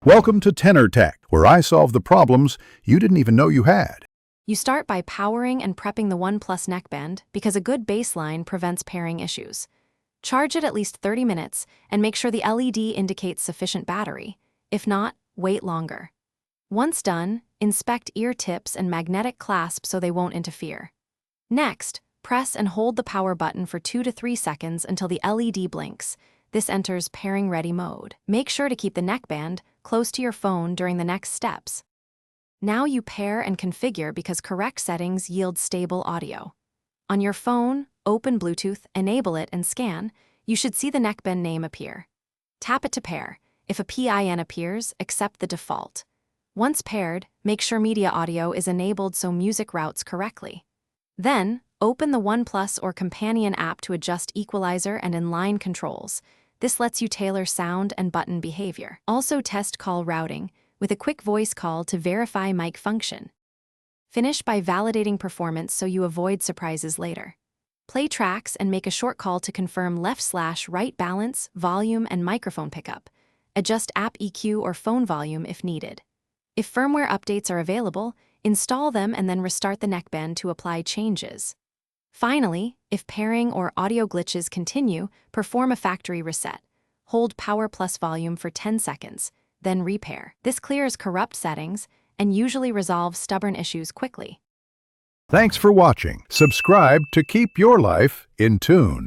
Welcome to Tenor Tech, where I solve the problems you didn't even know you had. You start by powering and prepping the Oneplus Neckband because a good baseline prevents pairing issues. Charge it at least 30 minutes and make sure the LED indicates sufficient battery. If not, wait longer. Once done, inspect ear tips and magnetic clasp so they won't interfere. Next, press and hold the power button for 2 to 3 seconds until the LED blinks. This enters pairing ready mode. Make sure to keep the neckband close to your phone during the next steps. Now you pair and configure because correct settings yield stable audio. On your phone, open Bluetooth, enable it, and scan. You should see the neckband name appear. Tap it to pair. If a PIN appears, accept the default. Once paired, make sure media audio is enabled so music routes correctly. Then, open the OnePlus or Companion app to adjust equalizer and inline controls. This lets you tailor sound and button behavior. Also test call routing with a quick voice call to verify mic function. Finish by validating performance so you avoid surprises later. Play tracks and make a short call to confirm left/right balance, volume, and microphone pickup. Adjust app EQ or phone volume if needed. If firmware updates are available, install them and then restart the neckband to apply changes. Finally, if pairing or audio glitches continue, perform a factory reset. Hold power plus volume for 10 seconds, then repair. This clears corrupt settings and usually resolves stubborn issues quickly. Thanks for watching. Subscribe to keep your life in tune.